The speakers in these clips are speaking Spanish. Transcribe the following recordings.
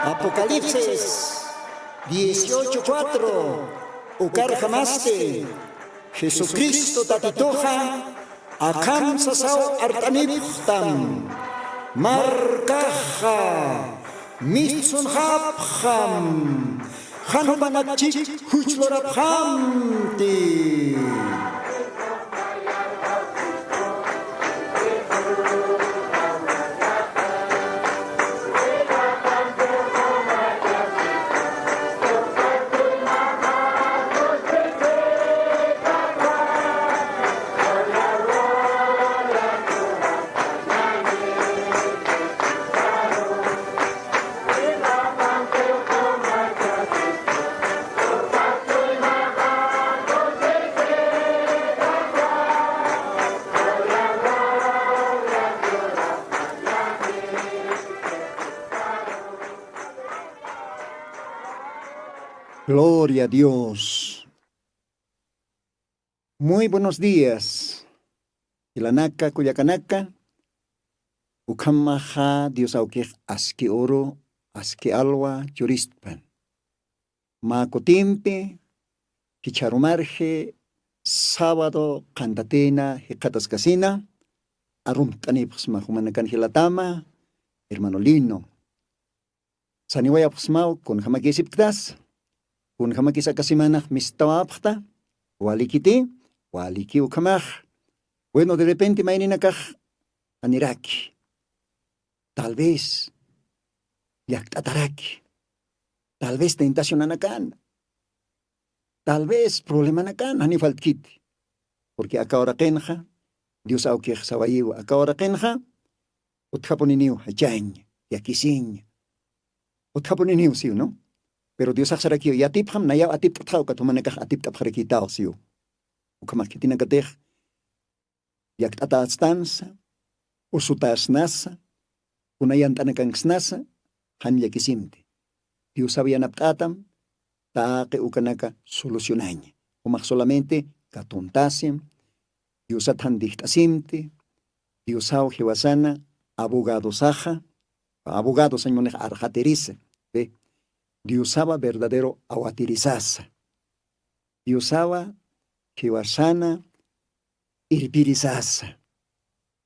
Apocalipsis 18:4. Ukar jamaste. Jesucristo tatitoja. Akam sasao artaniptam. Markaja. Mitsun hapjam. Hanbanachik huchlorabhamti. Gloria a Dios. Muy buenos días. Ilanaka kuyakanaka. Ukamaha Dios aukeh aski oro, aski alwa, juristpan. Makotimpe, kicharumarje, sábado, cantatena, hecatas casina, arum tanipus mahumanakan hilatama, hermano Lino. Saniwaya pusmao con jamakisip ktas. Kun kamakisa kasimanah mistawapta, walikiti, waliki ukamah. Bueno, de repente maininakah aniraki. Tal vez yaktataraki. Tal vez tentación anakan. Tal vez problema anakan, hanifaltkiti. Porque acá ahora kenja, Dios aukeh sawayiwa, acá ahora kenja, utjaponiniu, hachañ, yakisin. Utjaponiniu siu, ¿no? Pero Dios aksaraki ya tipham na ya atip taw katumanakah atip tapharekitaw siyo. Ukamakitina kateh yak atastansa usutasnasa unayantanakang snasa han yakisimti. Dios sabía naptatam taake ukanaka solucionaña. Umak solamente katuntasim Dios athan dihtasimti Dios au hiwasana abogado saja abogado sañmoneh arjaterice. Dios usaba verdadero awatirizasa. Dios usaba kiwasana irpirizasa.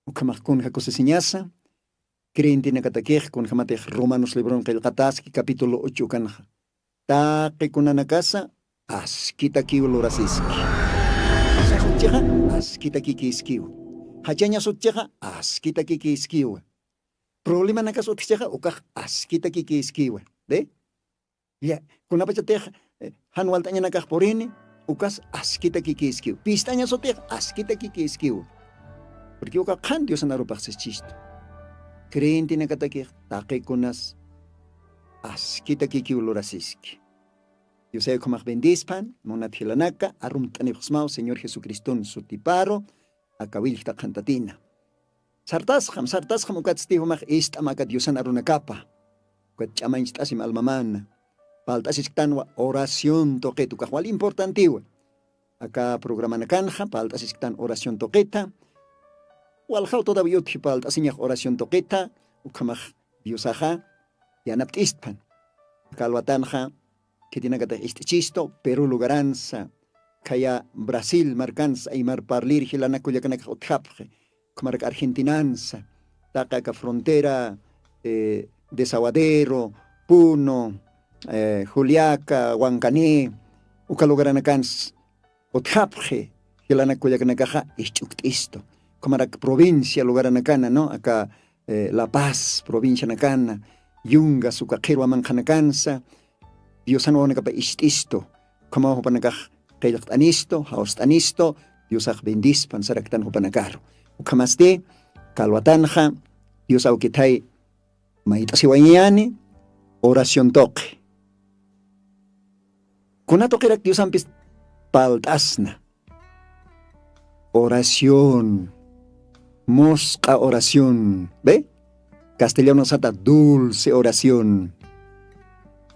Ukamakun hakosesiñasa. Creen tiene katakej con jamatej Romanos Lebron Kelkataski capítulo 8 kanja. Ta kekunanakasa askita kiulorasiski. Sahutjeja askita kikiskiu. Hachaña sutjeja askita kikiskiu. Problema nakasutjeja ukaj askita kikiskiu. ¿De? Ya, kunapa chatej hanwal tanya nakah porini, ukas askita kikiskiu. Pistanya sotej askita kikiskiu. Porque uka kan Dios anarupak ses chisto. Creente na katakih take kunas askita kikiu lorasiski. Dios ay kumak bendispan, monat hilanaka, arum tanipsmao, Señor Jesucristo sutiparo, akawil ta kantatina. Sartasham ukatstiho mak istamaka Diosan arunakapa. Ukat chamainstasim almamana. Paltasis tanwa oración toqueta, cual importantiwa. Acá programa na canja, paltasis tan oración toqueta. Walhau todavía utji paltasiña oración toqueta, ukamaj Diosaja, yanaptistpan. Calvatanja, que tiene que este chisto, Perú lugaranza, kaya Brasil marcanza, y mar parlir hilanakuyakanaka utjapje, comarca argentinanza, taca frontera, Desaguadero, Puno, Juliaca, Huancaní, Ucalugaranacans, Otjapje, Hilanacuyacanakaja, Ischuktisto, Comarak provincia, Lugaranacana, ¿no? Acá La Paz, provincia Nacana, Yungas, Ucaquero, Amanjanacanza, Diosanuanacapa Ististo, como Hopanacaj, Kayactanisto, Haustanisto, Diosaj bendispan, Saraktan Hopanacaro, Ucamaste, Calvatanja, Dios Auquetay, Maitasiwanyani, oración toque. Kunato kirak Dios ampis paltasna. Oración. Mosca oración. ¿Ve? Castellano sata dulce oración.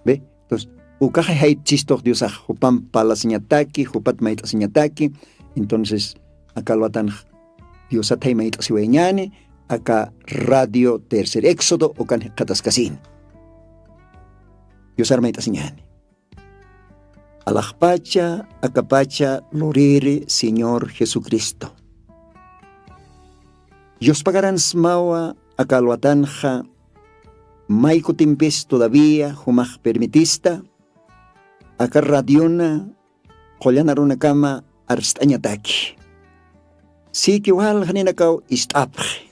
¿Ve? Entonces, ukaje hay chistos Dios a jupan palasiñataki, jupat maitasiñataki. Entonces, acá lo atan Dios atay maitasiweñani, acá radio tercer éxodo, o can katascasin. Dios armaita señani. Alajpacha, acapacha, lorere, Señor Jesucristo. Dios pagarán smawa, akalwatanja, maiko timpes todavía, humaj permitista, acá radiona, kolanaruna kama, arstañataki. Sí que igual haninakau istapje,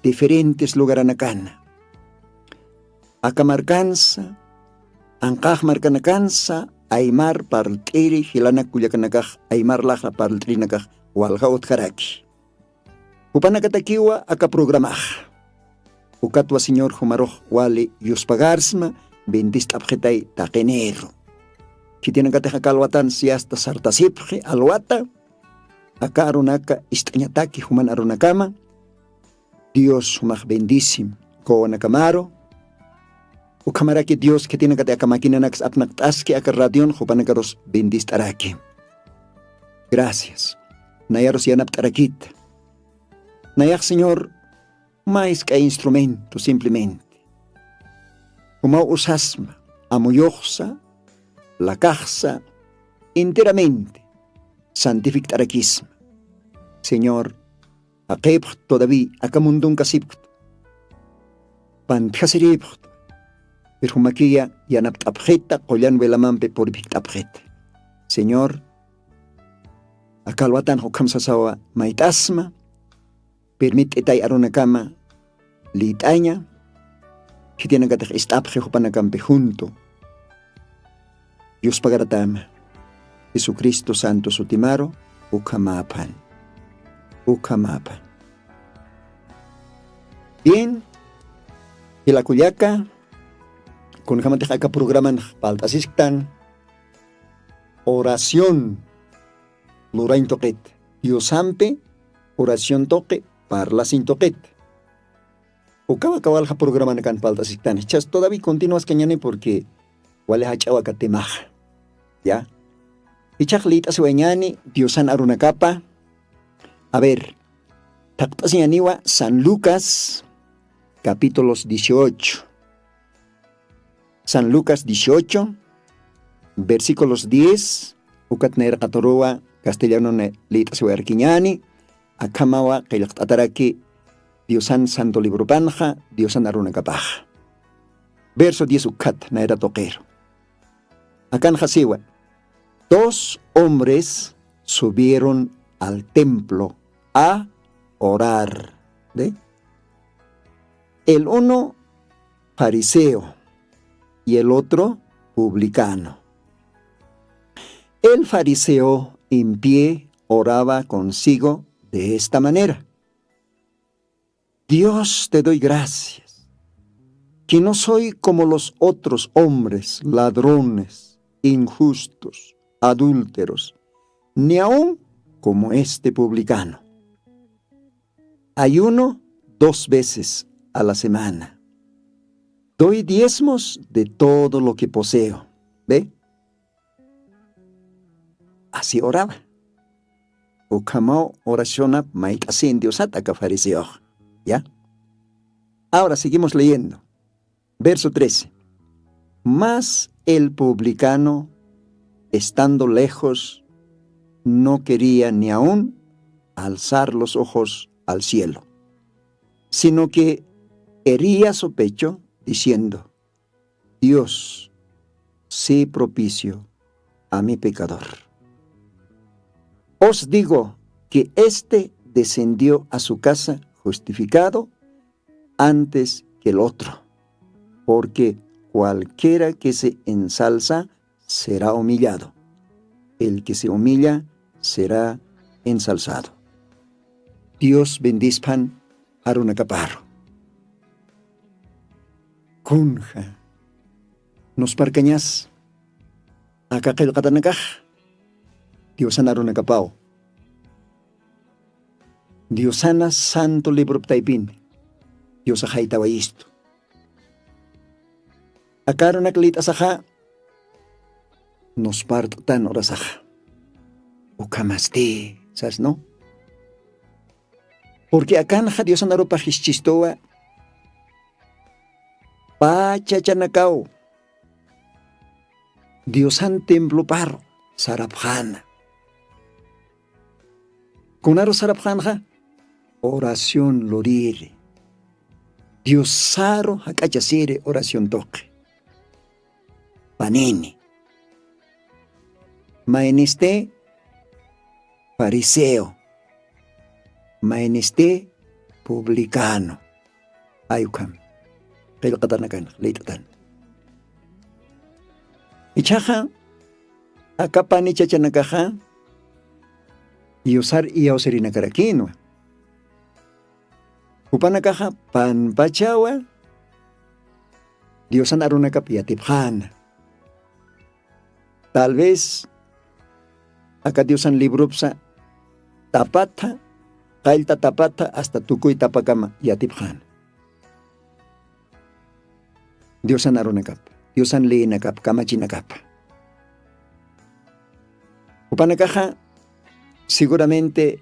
diferentes lugaranakana. Acá marcanza, ankaj marcanacanza, aymar partiri, hilanak kuyakanakaj, aymar laja partrinakaj, walgaut karaki. Upanakatakiwa acá programaj. Ukatwa Señor Humaroj wale yuspagarsma, bendist abjetay takenero. Kitinakateja kalwatan si hasta sartasipje alwata, acá arunaka istañataki human arunakama, Dios humaj bendísim, koanakamaro, ukamaraki Dios que tiene que te akamakinanax apnaktaski acá radion hupanakaros bendist araki. Gracias. Nayaros yanaptarakit. Nayak Señor, mais que instrumento simplemente. Como usasma, amoyosa, la caja, enteramente, santifictarakisma. Señor, akep todavía, akamundun kasipt. Pantjasiript, perhumakia yanaptapjeta, koyan velamampe por victapjeta. Señor, akalwatan hokamsasawa maitasma, permite tay arunakama litaña que tiene que estar jupanacampe junto. Dios pagaratama Jesucristo Santo Sutimaro ukamapan. Bien, y la cuyaca con jamatejaca programan paltasistan oración lurain toquet Dios ampe oración toque parla sin toquet. Ukaba kabalja programa nakan paltas iktan. Chas todavía continuas cañane porque wale hachawa katemaja. Ya. Ichaklit asweñani Diosan arunakapa. A ver. Taktasñaniwa San Lucas capítulos 18. San Lucas 18 versículos 10. Ukatner katorowa castellano ne lit aswearquiñani. Akamawa kailaktataraki Diosan Santo Libro Panja, Diosan Arunakapaja. Verso 10 ukat na era toquero. Akan hasiwa. 2 hombres subieron al templo a orar. ¿De? El uno fariseo y el otro publicano. El fariseo en pie oraba consigo de esta manera: Dios, te doy gracias, que no soy como los otros hombres, ladrones, injustos, adúlteros, ni aun como este publicano. Ayuno 2 veces a la semana. Doy diezmos de todo lo que poseo. ¿Ve? Así oraba. Ukamao oraciona maitasin Dios ataca fariseo. ¿Ya? Ahora seguimos leyendo. Verso 13. Mas el publicano, estando lejos, no quería ni aún alzar los ojos al cielo, sino que hería su pecho, diciendo: Dios, sé propicio a mi pecador. Os digo que éste descendió a su casa justificado antes que el otro, porque cualquiera que se ensalza será humillado, el que se humilla será ensalzado. Dios bendizpan arunakaparo. Kunja, nos parcañas, acá que el katanakaj, Dios arunakapao. Diosana Santo Libro Ptaipin, Dios ajaitawa isto. Akaro naklit asaja, nos partan orasaja. Ukamaste, ¿sabes no? Porque acá naja Dios anaropa chistoa, pachachanacao, Diosan templo paro, sarapjana. Kunaro sarapjana, oración lorire. Diosaro hakachasire oración toque. Panini. Maeniste fariseo. Maeniste publicano. Ayukam. Pero katanakan, leitatan. Ichaja, acá pani chachanakaja, y usar y auserina caraquino. Upanakaja, pan pachawa, Diosan aruna kapiatiphan. Tal vez, acá Diosan librupsa, tapata, kailta tapata, hasta tukuy tapakama, yatiphan. Diosan aruna kap. Diosan leenakap, kamachinakap. Upanakaja, seguramente,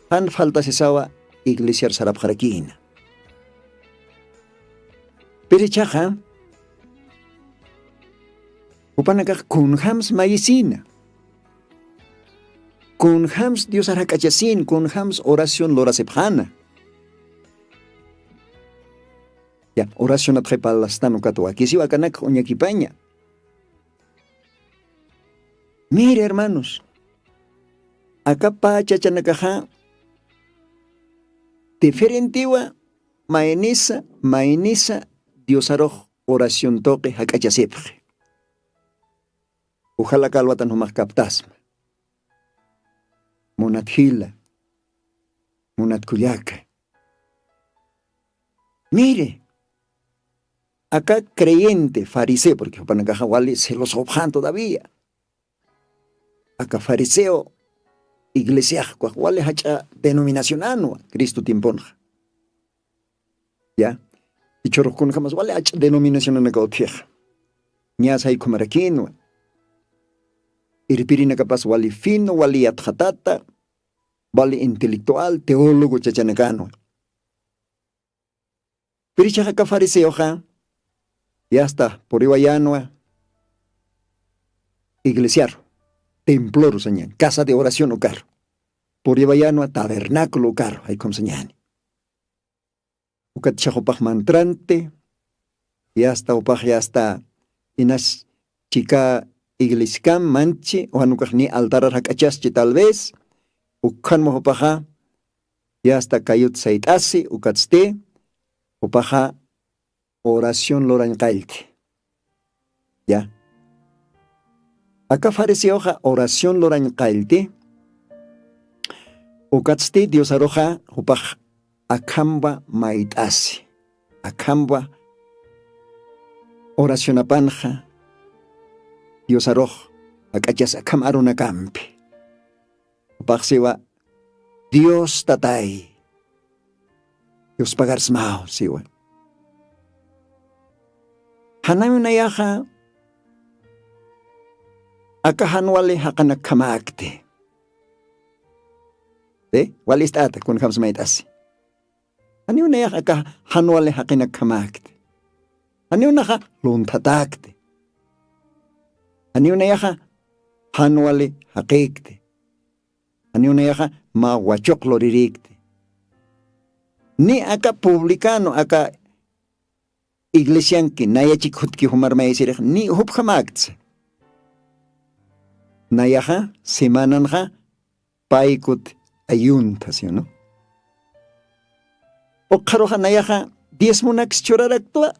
han falta sesawa iglesia sarapjarakina. Perichaja, upanakaja kunhams mayisina. Kunhams Dios arakachasin, kunhams oración lorasepjana. Ya, oración a trepalastano katua. Aquí si va a canak oñaquipaña. Mire, hermanos. Acá pa chachanakaja. Diferentiwa, maenisa, Dios aroj, oración toque, hakachasepje. Ojalá calvatan humak captasma. Monat hila. Monat kuyaka. Mire. Acá creyente, fariseo, porque Panakaja Wali se los objan todavía. Acá fariseo, iglesia, Wali hacha denominación anua, Cristo timponja. ¿Ya? Y chorro con jamás Wali hacha denominación en la cautieja. Ñas hay comaraquino. Irpirina capaz Wali fino, Wali atjatata, Wali intelectual, teólogo chachanacano. Pero acá fariseo, ja. Ya está, por Ibayanoa, iglesiar, temploro, señal, casa de oración o carro. Por Ibayanoa, tabernáculo o carro, hay como señal. Ucat chajopaj mantrante, ya está, inas chica iglescam manche, o anukaj ni altarar hakachasche tal vez, ukan mojopaja, ya está cayut saitasi, ukatste, opaja, oración loran kailte. ¿Ya? Acá farece hoja oración loran kailte. Ukatste Dios aroja upaj akamba maitasi. Akamba oración apanja. Dios aroj akachas akam aruna campi. Upaj siwa Dios tatay. Dios pagar smao siwa. Hanami na yaha, akahan wali hakanak kamakte. Wali istata kun hams maitasi. Hani na yaha akahan wali hakanak kamakte. Hani na ha luntatakte. Hani na yaha han wali hakikte. Hani na yaha ma wachok loririkte. Ni aka publicano aka iglesianki nayachik hutki humar maisirek ni hup hamakts. Nayaha semananja paikut ayuntas, ¿no? O karoja nayaha 10 munak churaraktua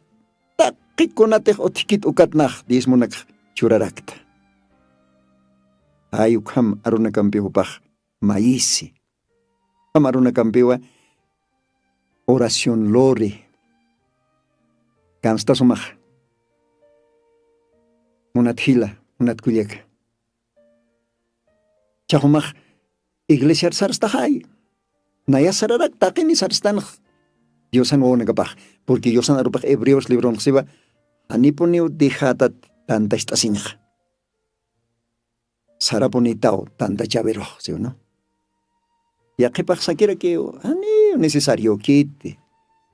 taqikunatej otikit ukatnaj 10 munak churarakta. Ayukham aruna kampiwa paj maisi. Ham aruna kampiwa oración lore. Kamsta sumaj. Munat hila, munat kuyek. Chahumaj iglesia sarstahai. Naya sararak takin ni sarstan. Diosan o negapaj. Porque Diosan arupaj hebreos libron siba. Aniponiu dihatat tanta estasinja. Saraponitao tanta chavero, ¿sí o no? Ya que pasa quiere que ani necesario kite.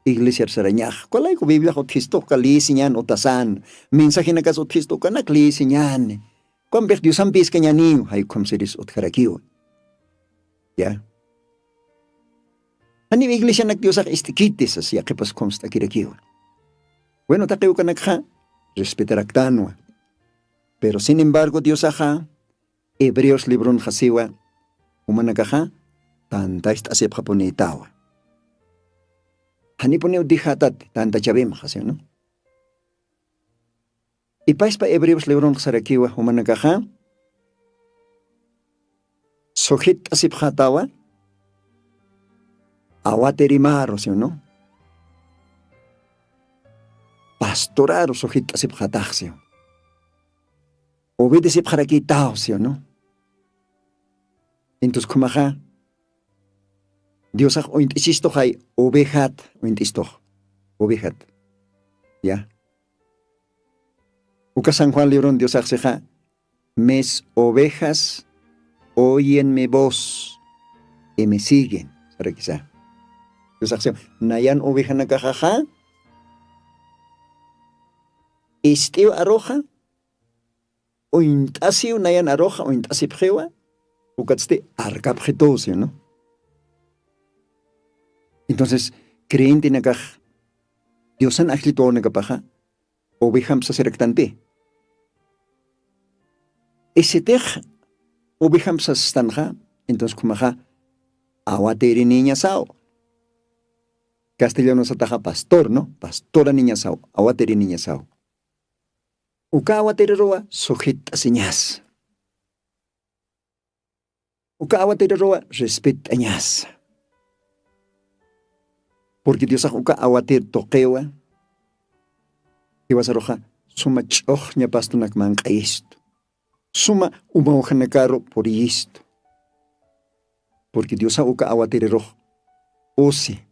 iglesia sarañaj. ¿Cuál hay Biblia otisto kalisiñan otasan? Mensaje na kas otisto kanak lisiñan. Cuan ber Dios ambis kañaniu hay comseris otjarakiu. Ya. Ani iglesia nak Dios istiquitis así que pas consta kirakiu. Bueno, taqiu kanakha respetar actanua. Pero sin embargo Dios aja Hebreos libron hasiwa umanakaja tanta asep japonitawa. Hani poneu dihatat tanta chabem hasi, ¿no? Y pais pa Hebreos libron sarakiwa umanakaja sojit asip hatawa awaterimaro, ¿sí o no? Pastorar sojit asip hatajse. Obedece para quitao, ¿sí o no? Entonces, como acá, Dios ha insisto hay ovejas, ovejas, ya. Uca San Juan Lebrón, Dios ha mes ovejas oyenme voz y me siguen, para quizá. Dios ha nayan oveja na cajaja, esteo arroja, o intasiu nayan arroja, o intasi pjewa, ucatste arcapjetosia, ¿no? Entonces, creyente na caj, Dios han ajlito na capaja, ovejam sa serectante. Ese tej, ovejam sa stanja, entonces kumaja, awateri niña sao. Castellano sa taja pastor, ¿no? Pastora niña sao, awateri niña sao. Uka awateri roa, sujeta señas. Uka awateri roa, respeta añas. Porque Dios uka awater toquewa, que vas a roja, suma choch ña pastunak manca esto. Suma uma hoja na caro por esto. Porque Dios uka awater roja, ose,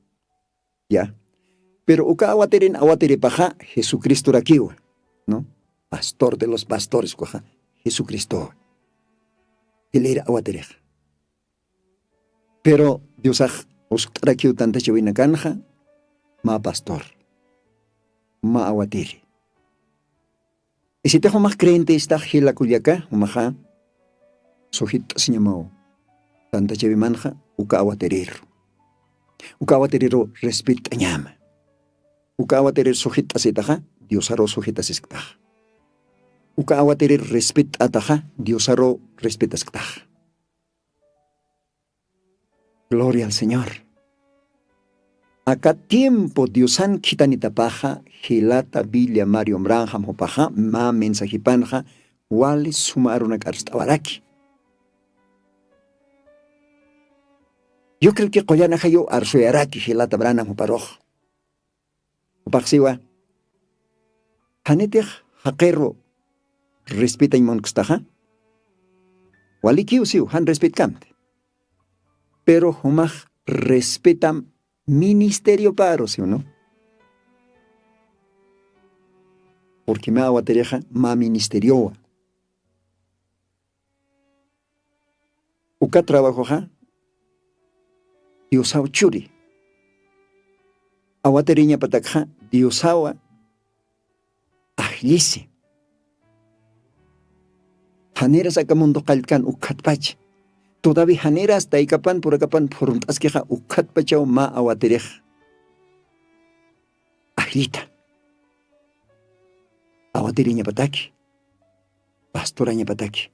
ya. Pero uka awater paja, Jesucristo rakiwa, ¿no? Pastor de los pastores, coja, Jesucristo. Él era awater. Pero Dios rakiwa tanta chawina canja, ma pastor, ma awater. Y si te hago más creyente está Gila Culiaca, umaja, sojit siñamao, tanta chevimanja, uka awaterero. Uka awaterero respeta ñama. Uka awaterero sojit asetaja, Dios aro sojit asetaja. Uka awaterero respeta ataja, Dios aro respeta asetaja. Gloria al Señor. Acá tiempo Diosan kitanita paja, Gilata Biblia Mario Mbranja Mopaja, ma mensajipanja, wali sumaruna karstawaraki. Yo creo que Collana Hayo Arsuaraki, Gilata Brana Moparoj. Upaxiwa. Hanete Hakerro respeta y monxtaja. Wali kiusiu, han respet kamte. Pero humaj respetam ministerio paro, ¿sí o no? Porque me aguatereja ma ministerio. Uka trabajo ja, Diosawa churi. Aguateriña patakja, Diosawa ajlisi. Haneras akamundo kalkan ukatpach. Todavía haneras taikapan por acapan por asqueja ukat pachao ma awaterej. Ajlita. Awateriña pataki. Pastoraña pataki.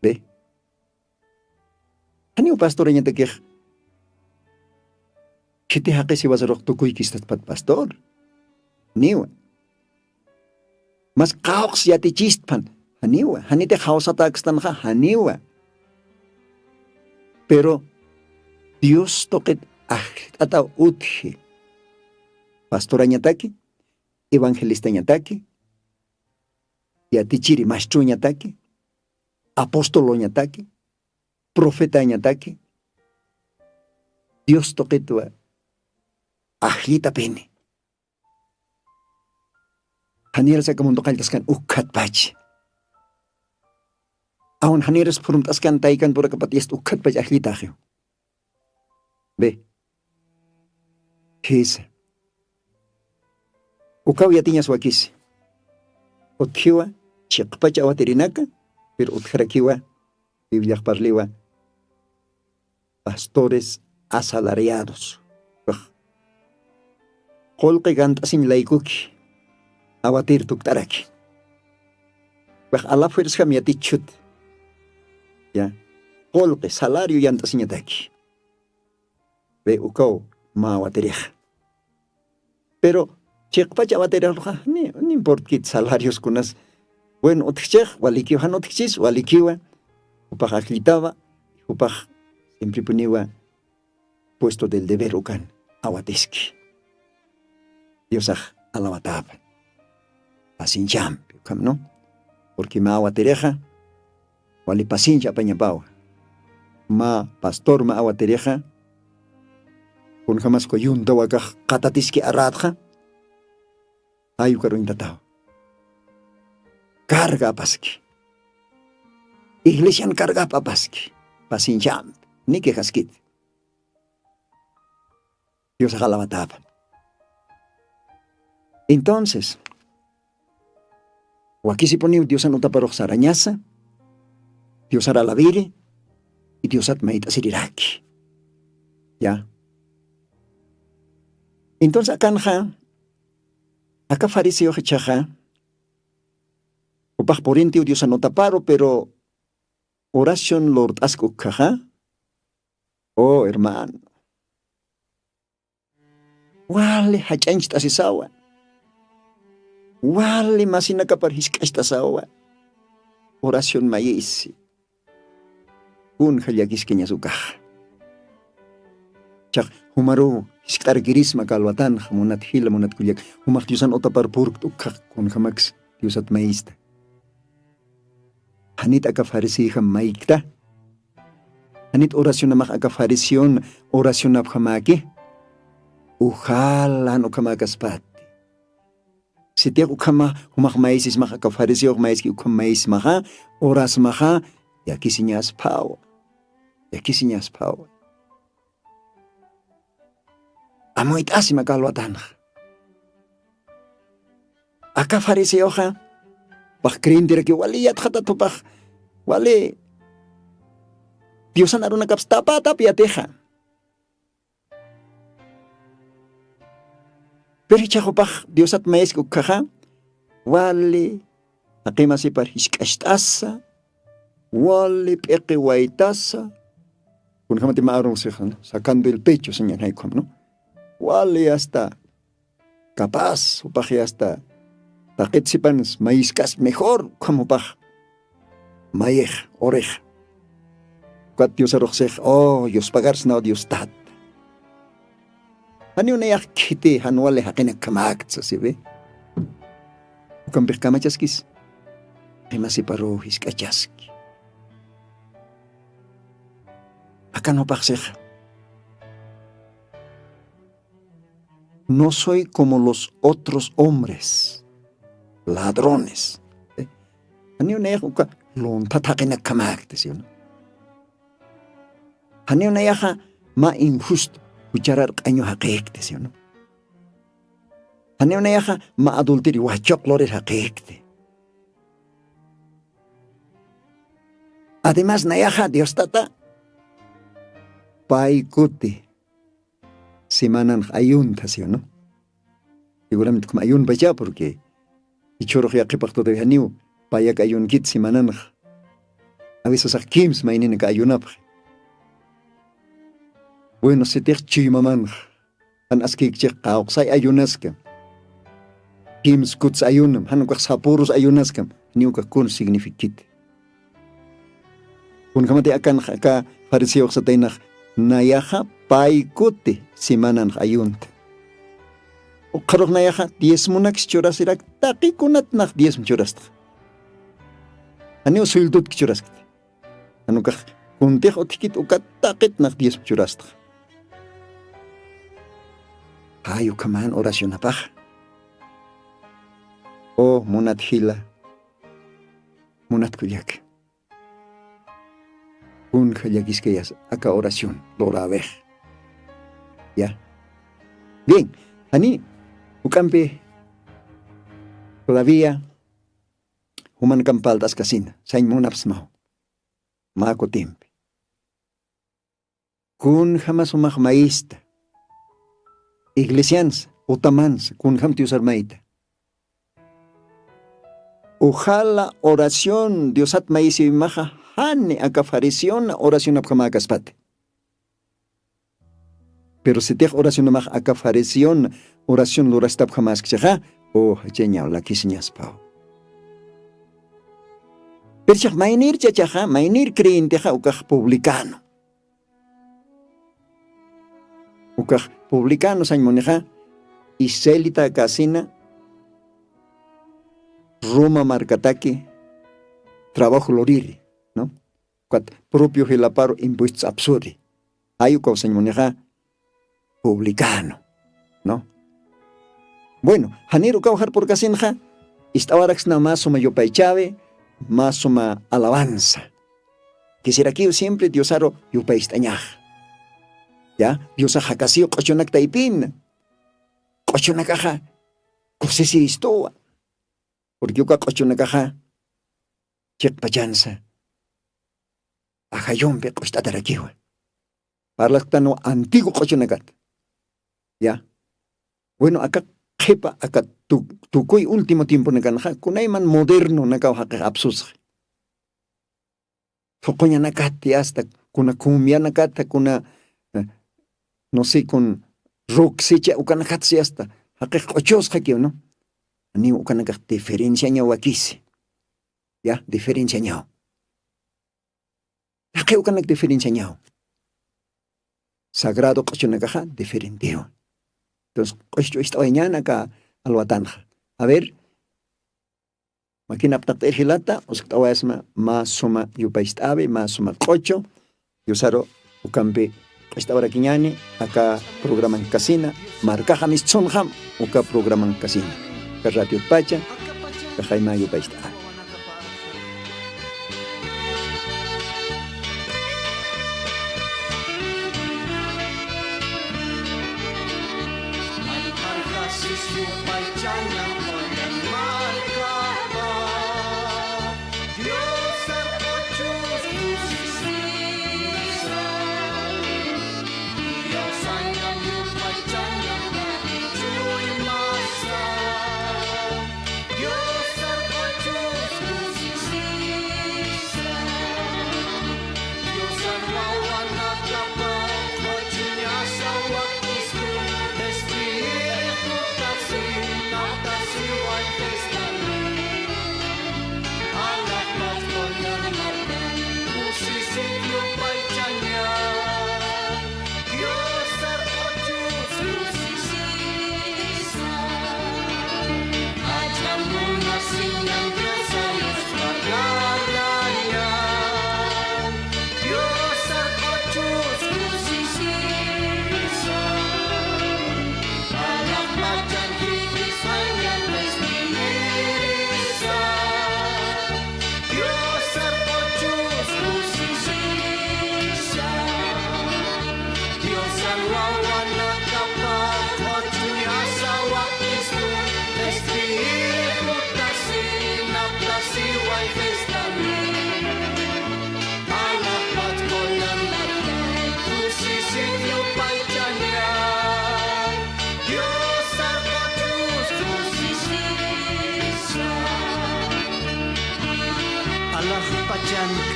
¿Ve? Hanio pastoraña takej. ¿Qué te hace si vas a rotukuy kistat pat pastor? Niwa. Mas kaox ya te chistpan. Haniwa. Hanite hausatakstan ha haniwa. Pero Dios toquet ata utje. Pastora ñataki, evangelista ñataki, yatichiri maestro ñataki, apóstolo ñataki, profeta ñataki. Dios toquet ajlita pene. Hanir sa kamundo kaltaskan ukat pach. Aun haneres purum taskan taikan pura kapatiest ukat pa ahlitaje. Ve. Kisa. Ukaw yatiñas wakisi. Utkiwa, chiqpacha awatirinaka, pero utkarakiwa, Biblia parliwa, pastores asalariados. Kolqi gantasin laikuki, awatir tuktaraki. A la fuerza me atichut. Ya. Kolqi salario yantasin yataki. Ve ukaw ma awatirija. Pero chiqpacha awatirija, ni importa kit salarios kunas. Bueno, otikchej, walikiwa han otikchis, walikiwa, upaj aklitaba, upaj siempre poniwa puesto del deber ukan, awatiski. Diosaj alawataba. Pasincham, ukam, ¿no? Porque ma awatereja, wali pasincha pañapawa. Ma pastor ma awatereja, kun jamás koyunta wakaj katatiski aradja, ayu karuintatawa. Carga paski. Iglesia carga papaski. Pasincham. Ni que jaskit. Dios agalabataba. Entonces, o aquí se pone Dios anota para arañaza, Dios hará la vire, y Dios atmaita siriraki. Ya. Entonces, acá fariseo hechaja, upaj porente Dios anota paro, pero oración Lord asco caja. Oh, hermano. Wale hachanch tasisawa. Wale masina kapar hiskashtasawa. Oración mayisi. Un halyakis kenya su caja. Chak humaru hisktar girisma kalwatan munat hila munat kulyak. Humak Dios anota par purk tukak kun hamax Dios at maista. Hanit aka farisija maikta. Hanit oración namak aka farisión oración naphamaki. Ujalan ukamagaspat. Si te ukama humak maisis mak aka farisio maiski ukam mais maha oras maha yakisinyas pau. Yakisinyas pau. Amoit asima kalwatan. Aka farisio ha bakrin direki wali yat khata tupakh wali Diosan aruna kaps tapa tapi ateja. Pero chakopakh Diosat maesku kaha wali aqima si par hiskashtasa wali peqi waitasa kun jamati maarong sejan sacando el pecho señan haykom, ¿no? Wali hasta capaz upaje hasta Taquetsipans, maízcas mejor como paj. Maej, oreja. Cuat Dios arroxej, oh, Dios pagars no Dios tat. Hani una yak kiti, hanuale hakena kamakts, ¿sí ve? Ukambir kamachaskis. Rimasi paro hiskachaski. Acá no paxej. No soy como los otros hombres. Ladrones. Hani una yaja lon tatakena kamak, ¿sí o no? Hani una yaja ma injusto, kucharar año haqiqte, ¿sí o no? Hani una yaja ma adulteri wachok lores haqiqte. Además na yaja Dios tata paikuti semanan ayunta, ¿sí o no? Seguramente como ayun vaya porque y chorro ya que pacto de haniu vaya que ayun kit semanan a veces a kims mainen que ayunap. Bueno, se te chimaman an aski che qauqsay ayunaska kims kuts ayunam han ko sapurus ayunaskam niu ka kun significit kun kamate akan ka fariseo sa tainah nayaha paikuti semanan ayunta o qarog nayaha 10 munak choras irak taqi kunat nak 10 choras ani usuldut choras anu ka kuntih otikit ukat taqit nak 10 choras ayo kaman oración apaj oh munat hila munat kuyak un khayakis que aka oración lora ver ya Bien, ani ukampe todavía human campaldas casina, sain monapsmao, mako timpe. Kun jamás umah maísta, iglesians, utamans, kun jam tiusar maíta. Ojalá oración Diosat maísi maja hane acafarición oración apjamakaspate. Pero si te oración maja acafarición oración lurastap jamás kchaja, oh cheñao la kisiñas pao. Pero mainir chachaja, mainir creyenteja ukaj publicano. Ukaj publicano sañ moneja, iselita casina, Roma marcataque, trabajo loriri, ¿no? Cuat propio gelaparo impuestos absurdi. Hay un sañ moneja publicano, ¿no? Bueno, janero caujar por casinja, istawarax na más suma yopaichave, más suma alabanza. Quisiera que yo siempre diosaro yopaistañaj. ¿Ya? Diosa jacasio cochonak taipin. Cochonakaja, cosesi istoa. Porque yo cochonakaja, chek pachanza. Ajayompe costatarakiwa. Parlactano antiguo cochonakat. ¿Ya? Bueno, acá jepa, acá tukuy último tiempo nakanaja, kunayman moderno nakawhaka absus. Tokoña nakati hasta kuna cumbia nakata, kuna no sé, con roxicha ukanakatsi hasta. Hakek ochos hakio, ¿no? Ani ukanakak diferencia ñao akisi. ¿Ya? Diferencia ñao. Hakek ukanak diferencia ñao. Sagrado cochonakaja, diferenteo. Entonces, cocho esta mañana acá al watanja. A ver, máquina ptak hilata, osctava esma, más suma yupaistabe, más suma cocho, yusaro ukampe. Esta hora quiñani, acá programan casina, marcaja mis zonjam, acá programan casina. Radio Pacha, Cajaymayo Paista.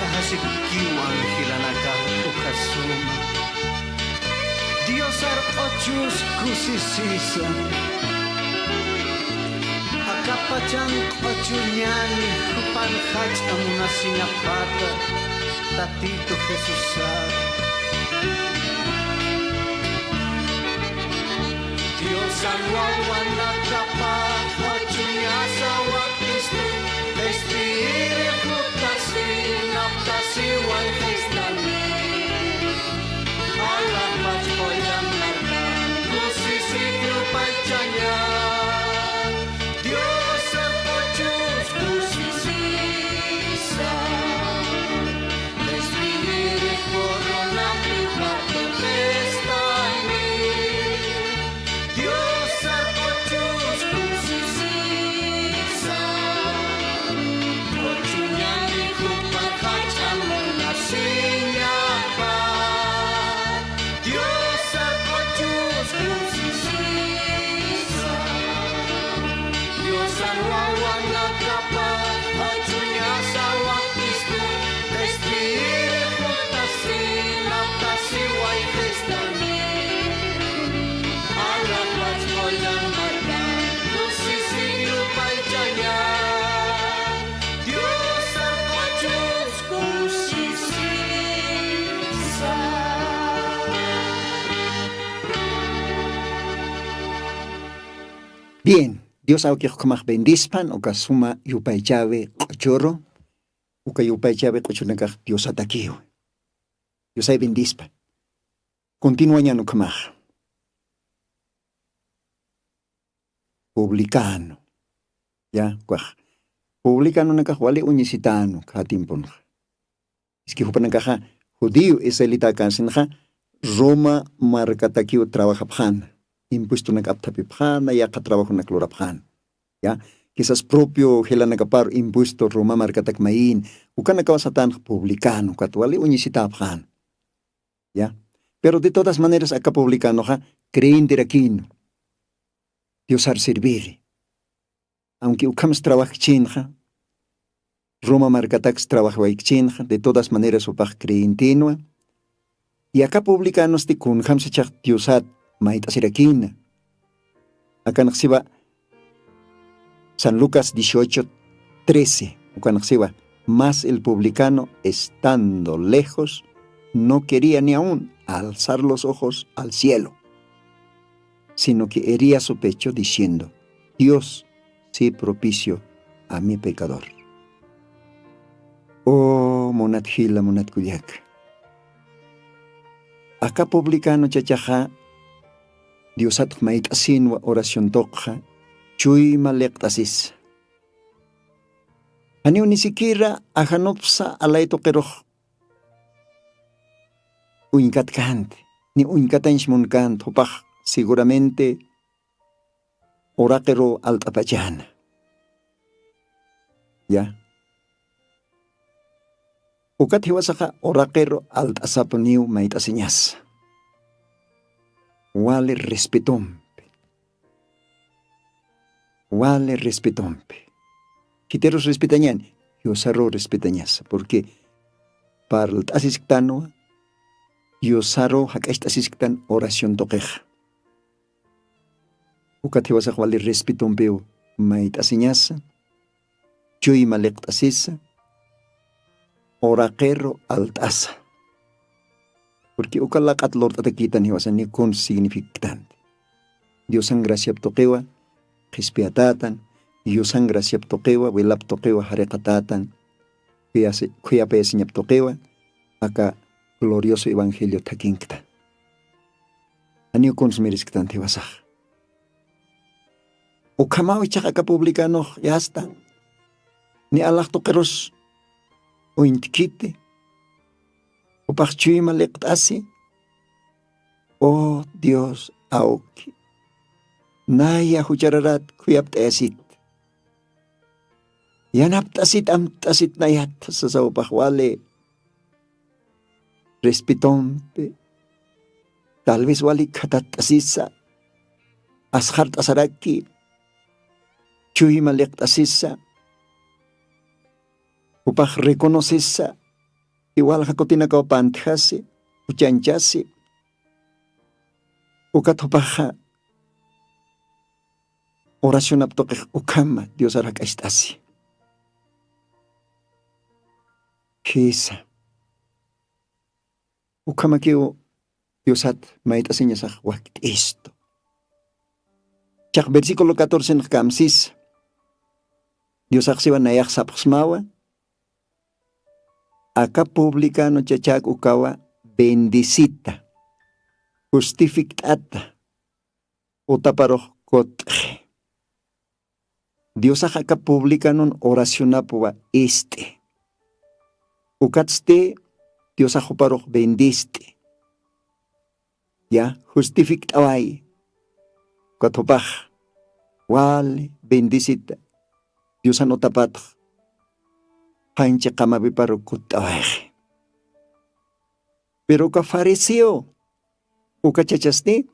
Kahasikiwang hilanaka ukasuma Dios ar ochus kusisisa Akapachan ochunyani Hupan hach amuna sinapata Tatito Jesusar Dios ar wawanakapa Ochunyasa wakistu Vestire futasi Naptasi wal festani Allah pachoyan marka Kusisi pachanya Dios arpochus kusisisa Vestire corona Pipato festani Diosan wawa nagkapag Achunya sa waktistu Tespire hutasi Naptasi way testami Anak wats kolang mata Kusisiyo pa'y tiyaya Diosan achus kusisisa Bien, Dios au kikhukamaj bendispan, uka suma yupaychabe qochoro, uka yupaychabe qochonakaj Dios atakiyo. Dios ay bendispan. Continúa ña nukamaj. Publicano. Ya, cuaj. Publicano nakaj wale uñisitano, katimpon. Es que hupanakaja judío israelita kansinja Roma marcatakiyo trabaja pjan. Impuesto na kaptapipjana ya ka trabajo na klorapjan. Ya, quizás propio helanakapar impuesto Roma marcatak main, ukana kawasatan publicano, katwali uñisitapjan. Ya, pero de todas maneras acá publicano ja creen diraquino. Dios har servir. Aunque ukams trabajo chinja, Roma marcatak trabajo chinja, de todas maneras upaj creen tenua. Y acá publicanos de kun hamsechak Diosat Mait asirakina. Acá naxiba San Lucas 18:13. Acá naxiba más el publicano estando lejos no quería ni aún alzar los ojos al cielo, sino que hería su pecho diciendo: Dios, sé propicio a mi pecador. Oh, monat hila, monat kuyak. Acá publicano chachaja Diosat mait asin wa oración tokja, chuy malektasis. Aniu ni siquiera ajanopsa alay tokeroj. Uinkat kant, ni uinkatansh munkant, hopaj seguramente orakero altapachana. Ya. Ukat hiwasaja orakero altasaponiu mait asiñas. Wale respetompe. Wale respetompe. Quiteros respetañan, yo saro respetañas, porque para el tasisctano, yo saro hakashtasisctan oración toqueja. Ukativasa wale respetompeo mait asiñasa, chuy malektasisa, oraquero altasa. Porque ukalak at Lord atakitan hiwasan ni kon significante. Dios ang gracia tokewa, kispiatatan, Dios ang gracia tokewa, wilap tokewa harekatatan, kuya pesinyap tokewa, aka glorioso evangelio takinkta. Ani kon sumirisktan hiwasaj. Ukamaw ichaka ka publicano yasta. Ni Allah tokeros o intikite. Upachchuy malektasi. Oh Dios, auki. Naya huchararat kuyaptasit. Yanaptasit amtasit nayat sa upachwale. Respitompe. Tal vez wali katatasisa. Ashart asaraki. Chuy malektasisa. Upach reconosisa. Igual hakotina kao pantjasi, uchanchasi, ukatopaja oración aptoque ukama Dios arak estasi. Kisa ukama kio Diosat maita señasaj wakt esto. Chak versículo 14 en kamsis. Dios aksiwa nayak sapxmawa. Acá publicano chachak ukawa bendicita, justificata, utaparoh kotje. Dios acá publicano oración apua este. Ukatste, Dios ajoparoh bendiste. Ya, justifictawai. Katopaj, wale, bendicita. Dios anotapat. Pancha kamabi paro kutawaje. Pero ka fariseo, uka chachasti,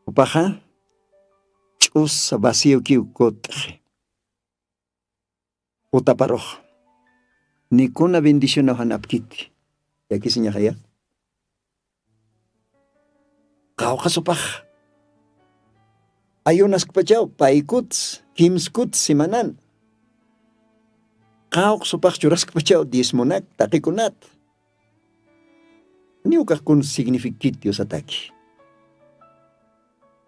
upaja, ch'usa vacío kiu kotje. Utaparoj. Nikuna bendición ojan apkiti. Yaki siñajaya. Kauka supaj. Ayunas kpachao paikuts, kimskuts simanan. Kauk supaj churas kpachao diezmonak takikunat. Niukak kun signifikitio sataki.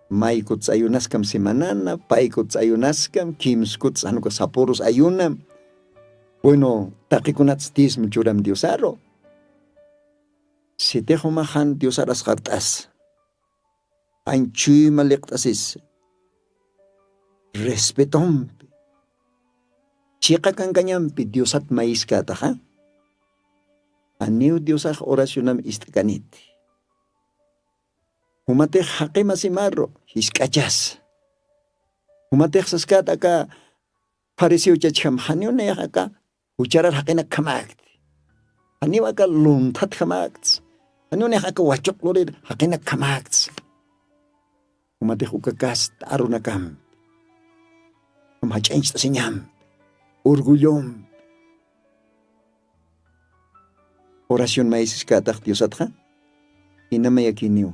Maikuts ayunaskam semanana, paikuts ayunaskam, kimskuts anuka saporos ayunam. Bueno, takikunats tism churam diosaro. Si tejo mahan diosaras hartas. Anchuy maliktasis. Respetompi. Chika kang kanyampi diosat maiska taha. Aniu diosah orasyonam istakaniti. Humateh hakema simaro, hiskachas. Humateh saskat aka pareció chacham hanyo na aka ucharar hakena kamakt. Hanyo aka luntat kamakt. Hanyo na aka wachok lorir hakena kamakt. Humateh ukakas arunakam. Humachange ta sinyam. Orgullom. Oración mais katak diosatha. Inamayakiniw.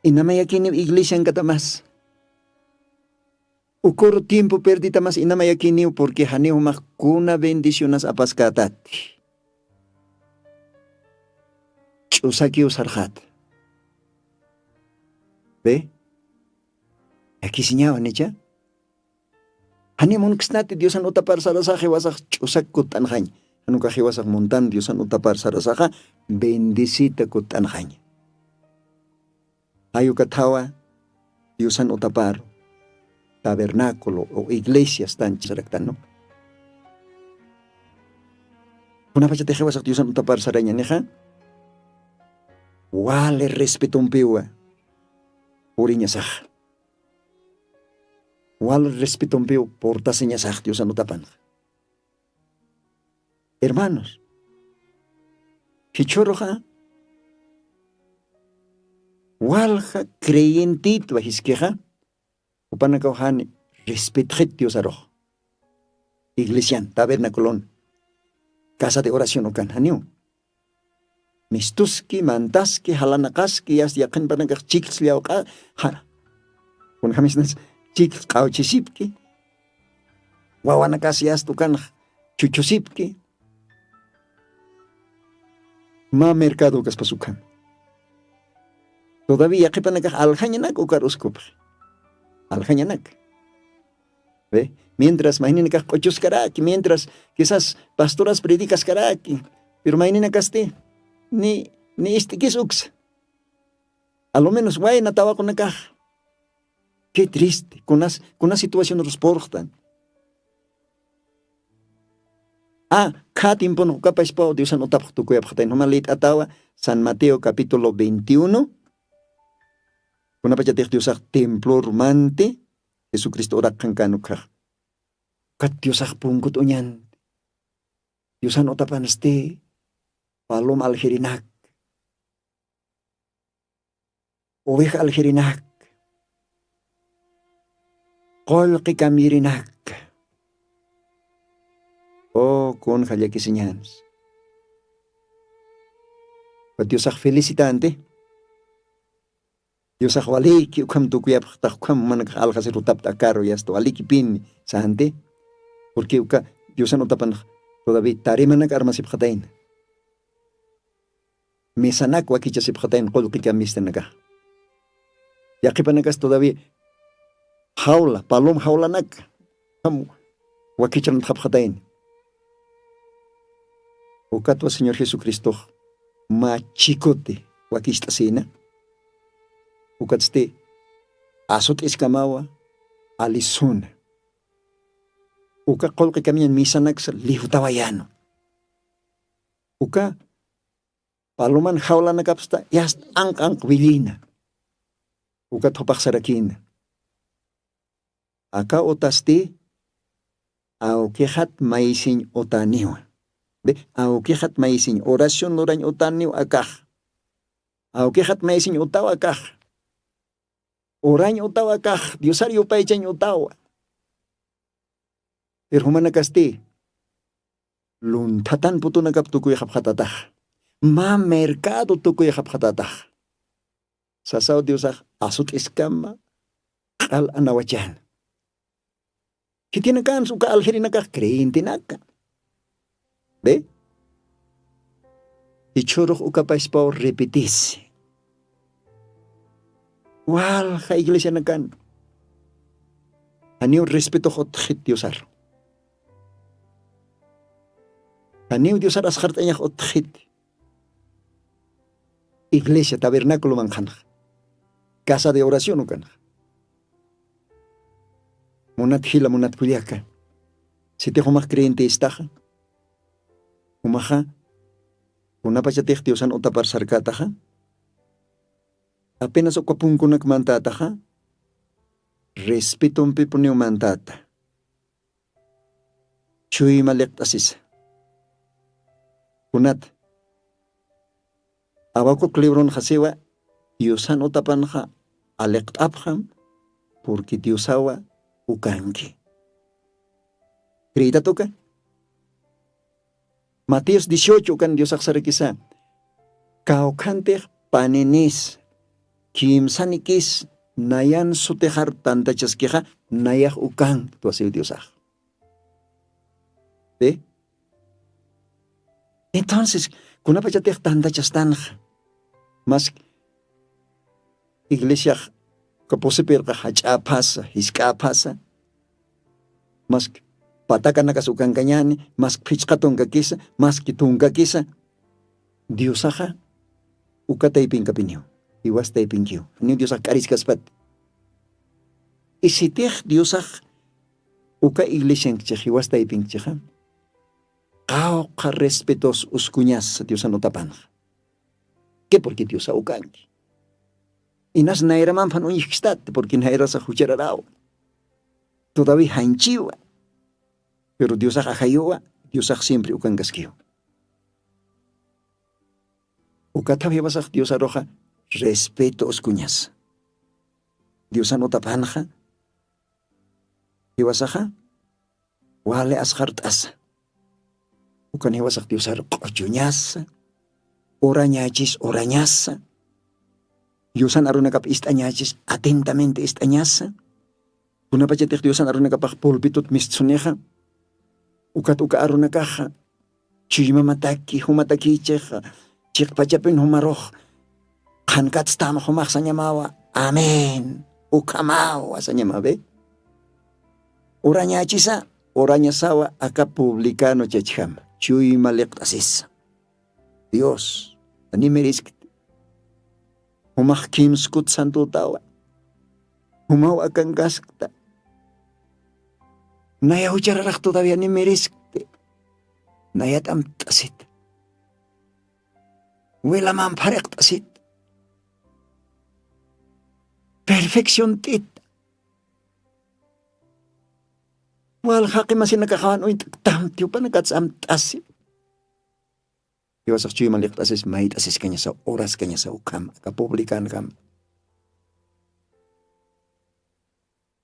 Inamayakiniw iglesia ang katamas. Ukor tiempo perdita mas inamayakiniw porque haniw makuna bendicionas apaskatati. Chusakiw sarhat. Ve? Aquí sinyawan niya. Haniw munkisnati Diosan utapar sarasahe wasak chusak kutanhany. Anu kahiwasak montan Diosan utapar sarasaha bendisita kutanhany. Ayo katawa Diosan utapar tabernáculo o iglesias tan chisaraktan, no? Kuna pacha tehewasak Diosan utapar saranya neha? Wale respetum piwa. Urinya sah. Wale respetum piwa portasenya sah Diosan utapan. Hermanos, hichoroja, walja creyentito hiskeja, upanakauhani respetjet Dios aroj. Iglesian, tabernaculón, casa de oración okan haniu. Mistuski, mantaski, halanakaski, yas yakin panakak chikls liauka, ha. Kun kamisnas chikls kauchisipki, wawanakas yas tukan chuchusipki. Ma mercado kas pasukan. Todavía que panakah aljañanak ukar uskup. Aljañanak. ¿Ve? Mientras maininak cochos karaki, mientras quizás pastoras predicas karaki, pero maininak este ni istikis uks. A lo menos guay natawa con nakah. Qué triste, con una situación resportan. Cada tiempo no capaz pa Dios no tap tu kuya phatain humalit atawa San Mateo capítulo 21. Kuna pa jatih Dios templo romante Jesucristo ora kangkanu ka. Kat Dios pungkut unyan. Dios no tapan este palom alherinak. Oveja alherinak. Qol qikamirinak. Oh, con hayaki señanos. Dios felicitante. Dios waliki ukam tukuyap takam manak alhasir utap takaro yasto waliki pin sante. Porque uka Dios no tapan todavía tarimanak armasip khatain. Mesanak wakicha sip khatain qol qikamistanaga. Yakipanakas todavía jaula, palom jaulanak. Ham wakichan khap khatain. Ukatwa Señor Jesucristo machikote wakistasina. Ukatste asot iskamawa alisuna. Uka kolke kamian misanak sa lihutawayano. Uka paloman haula nakapsta yast ang wilina. Uka topak sarakina. Aka otaste au kehat maisin otaniwa. Au kehat maisin oración lorañ otaniw akaj. Au kehat maisin otaw akaj. Oraño utawa kaj, Diosario paichaño utawa. Humana kasti. Luntatan putuna kap tukuy haphatatah. Ma mercado tukuy haphatatah. Sasaw Diosak asut iskama al anawachan. Kitinakan suka alherinaka kreintinaka. Be? Ichuruk ukapaispaw repetisi. Wal ka iglesia nakan. Aniw respeto hot hit Diosar. Aniw Diosar askhart ayak hot hit. Iglesia tabernáculo manjan. Casa de oración ukan. Munat hila munat kuliaka. Si te humak creyente istaja. Humaja. Unapachatech Diosan utapar sarkataja. Apenas okapungkunak mantataja. Respeto un pipunio mantata. Chuy malektasis. Kunat. Awako klibron hasewa. Diosan utapanja alektapjam. Porque Diosawa ukanki. Creíta toca. Mateos 18 kan Diosak sarikisa. Kaukante panenis. Kim sanikis nayan sutehar tanta chaskeja nayak ukang tu así Diosak. ¿Ve? Entonces, kuna pachatech tanta chastanja. Mas iglesia kaposiperka hacha pasa, hiska pasa. Mas patakan nakasukan kanyani, mas pichkaton kakisa, mas kitong kakisa. Diosaja ukatay pingkapinyo. Iwas tay pingkyo. Ano Diosak karis kaspat. Isitech Diosak uka iglesia ngchech iwas tay pingcheja. Kao ka respetos uskunyas sa Diosan utapan. ¿Qué? Porque Diosa ukanki. Inas nairaman pan unyixtat, porque naira sa huchararao. Todavía hanchiwa. Pero Diosa hajayowa, Diosa siempre ukangaskio. Ukatabi basak Diosa roja, respeto oskuñas. Diosa no tapanja. Iwasaja, wale ashartasa. Ukan iwasak Diosa rochuñasa. Orañachis, orañasa. Diosan arunakap istañachis, atentamente istañasa. Una pachatek Diosan arunakapach pulpitut mistsuneja. Ukat uka arunakaja. Chuyma mataki, humatakicheja. Chik pachapin humaroj. Hankat stama humak sanyamawa. Amen. Ukamawa sanyamabe. Orañachisa, orañasawa aka publicano chacham. Chuyma lektasis. Dios, ani merisk. Humak kimskut santo tawa. Humaw akan gaskta. Naya huchararak todavía ni meriskte. Naya tam tasit. Wela man parek tasit. Perfección tit. Wal hakimasin nakakawan o tam tiyo pa nakatsam tasit. Iwasak chuy malik tasis mahit asis kanya sa oras kanya sa ukam. Kapublikan kam.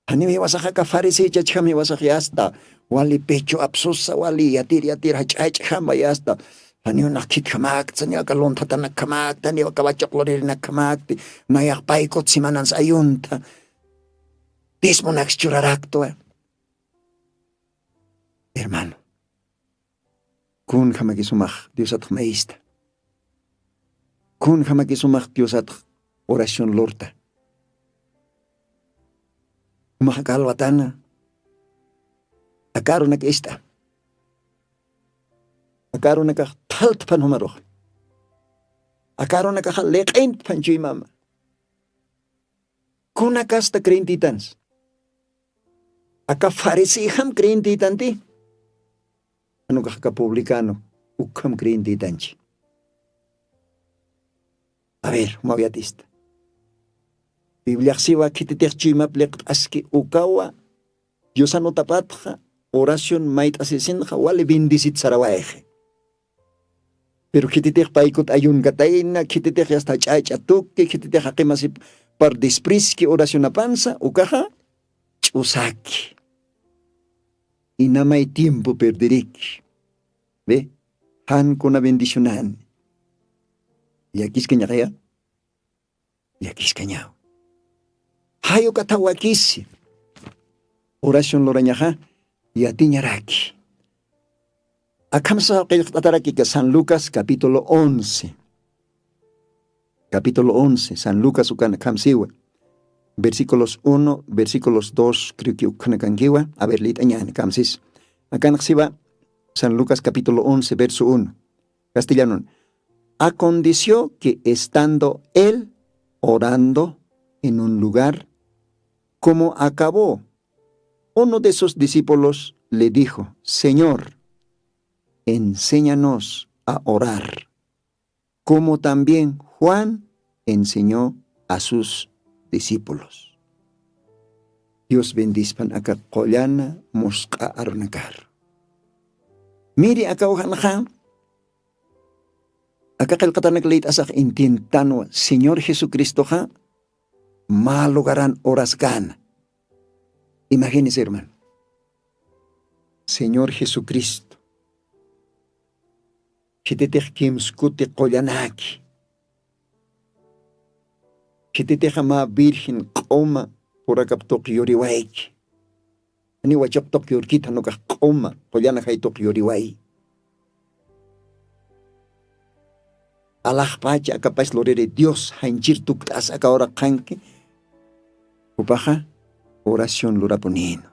Hani iwasak ka farisi chacham iwasak yasta. Wali pecho absusa wali yatir hachacham yasta. Hani nakit kamak sanya kalon tatanak kamak tani wakawachok lorir na kamak nayak paikot simanan sa ayunta. Tismo nakschurarakto. Hermano. Kun hamakisumach Dios at maista. Kun hamakisumach Dios at oración lorta. Makakalwatana. Akaro nag-ista. Akaro nagkatalt pan humarok. Akaro nagkakalekain pan chuy mama. Kun nakasta krentitans. Aka farisiham krentitanti. Ano kakapublikano, ukam krentitanchi. A ver, maviatista. Biblia siwa kititech chuimaplek aski ukawa, Dios ano tapatja, oración mait asisinja, wale bindisit sarawaeje. Pero kititech paikot ayun gataina, kititech hasta chachatuk, kititech hakimasip par despreski oración apanza, ukaja, chusaki. Y no hay tiempo perderek. ¿Ve? Han con una bendicionan. Y aquí es caña. Y aquí es cañao. Hayo katawakisi. Oración lorañaja. Y atiñaraki. Akamsa ataraki que San Lucas capítulo 11. Capítulo 11. San Lucas ukan kamsiwa. Versículos 1, versículos 2, creo que ukanakangiwa. A ver, litañan kamsis. Akanaxiva. San Lucas capítulo 11, verso 1. Castellano. Aconteció que estando él orando en un lugar, como acabó, uno de sus discípulos le dijo, Señor, enséñanos a orar, como también Juan enseñó a sus discípulos. Dios bendispan acá collana mosca arnacar. Mire acá ojanaja. Acá kalkatanak leit asak intentano Señor Jesucristo ja malugaran horas gana. Imagínese, hermano. Señor Jesucristo. Chitetek kimskute kollanaki. Chitetek ma virgen koma por akaptok yoriwaiki. Ani wachoktok yorkita no koma kollana haitok yoriwai. Allah pacha capaz lorere Dios hanchir tuktas acá ahora kanke. Upaja oración lura ponino.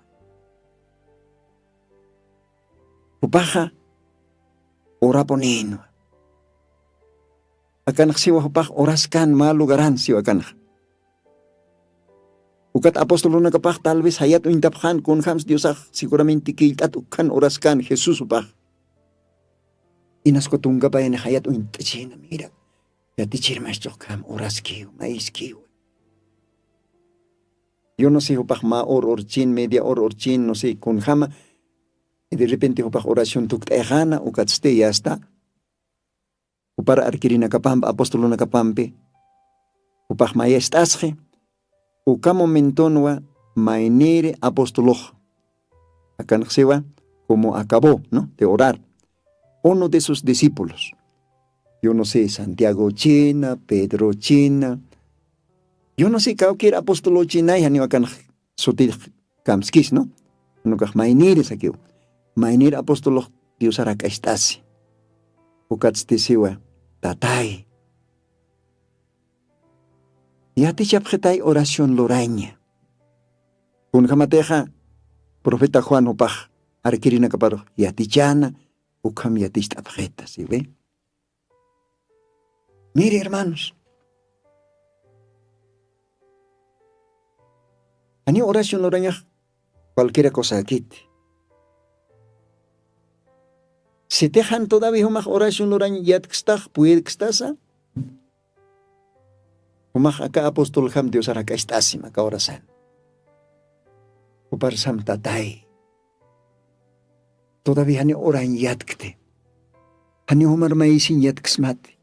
Upaja ora ponino. Akan siwa upaj oraskan malugaran siwa akan. Ukat apostol na kapaj tal vez hayat uintaphan kun hams Diosah seguramente kiltat ukan oraskan Jesús upaj. Inas ko tunga pa yan hayat uintachina mira. Yati chirmas chokam oras kiw, mais kiw. Yo no sé upaj ma orchin, media orchin, no sé, con jama. Y de repente upaj oración tuktajana, ukatste ya está. Upara arkirina kapampa, apostoluna kapampe. Upaj ma ya estasje. Uka momentonwa mainere apostoloja. Akan sewa como acabó, ¿no? De orar. Uno de sus discípulos, yo no sé, Santiago China, Pedro China, yo no sé, cualquier apóstolo China, y no akan sotil kamskis, ¿no? No kah mainires aquí, mainir apóstolo Dios hará estasi, ukatste siwa, tatay. Ya te chapjetai oración loraña, kun jamateja, profeta Juan opaj, arkirina kaparo, ya tichana, Ukam yatista abjeta, ¿sí ve? Mire, hermanos. Ani oración oraña cualquier cosa aquí. Si te dejan todavía más oración oraña yat kstah, puede kstasa. Umah acá apóstol ham Dios hará kastasim acá orasan. Upar sam tatay. Todavía ni oran yatkte. Hani humar maisin yatkesmate.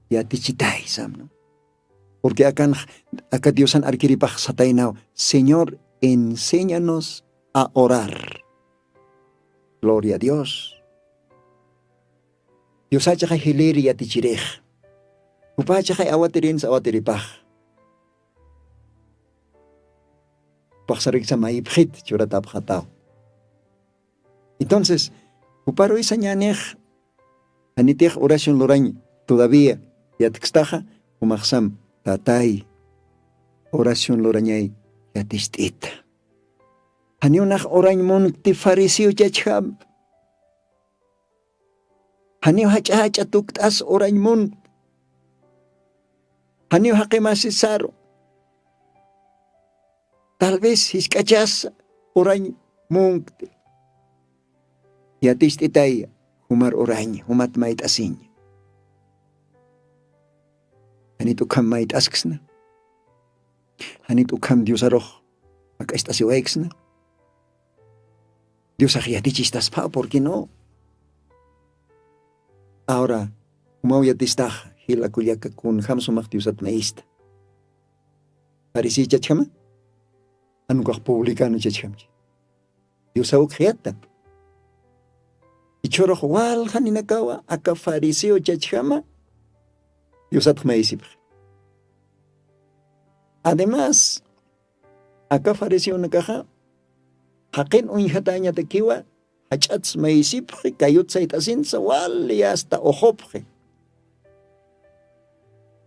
Yatichitay sam, ¿no? Porque acá Diosan arkiripaj satainao. Señor, enséñanos a orar. Gloria a Dios. Dios acha hileri yatichirej. Upacha awatirins awatiripaj. Paxarik sa maipjit churatap hatao. Entonces, uparo isa ñanej, anitej oración lorañ, todavía, yatkstaja, umaxam, tatay, oración lorañay, yatistita. Haniunaj orañ mon ti fariseo chacham. Haniu hacha tuktas orañ mon. Haniu hakemasisaro. Tal vez hiskachas orañ mon. Yatistitay, humar orañ, humat mait asin. Hanito kam mait asksna. Hanito kam Dios aroj, makastasiwaiksna. Dios agiatichistas pa, ¿por qué no? Ahora, umau yatistaj, hila kulyaka kun hamsumak Dios at maista. Fariseo chachama, anukah publicano chachamchi. Dios auxiata. Y choro wal haninakawa aka fariseo chachama, Dios atmaisip. Además, acá fariseo nakaja, haken unjataña tequiwa, hachats maisip, kayut saitasin wal y hasta ojopje.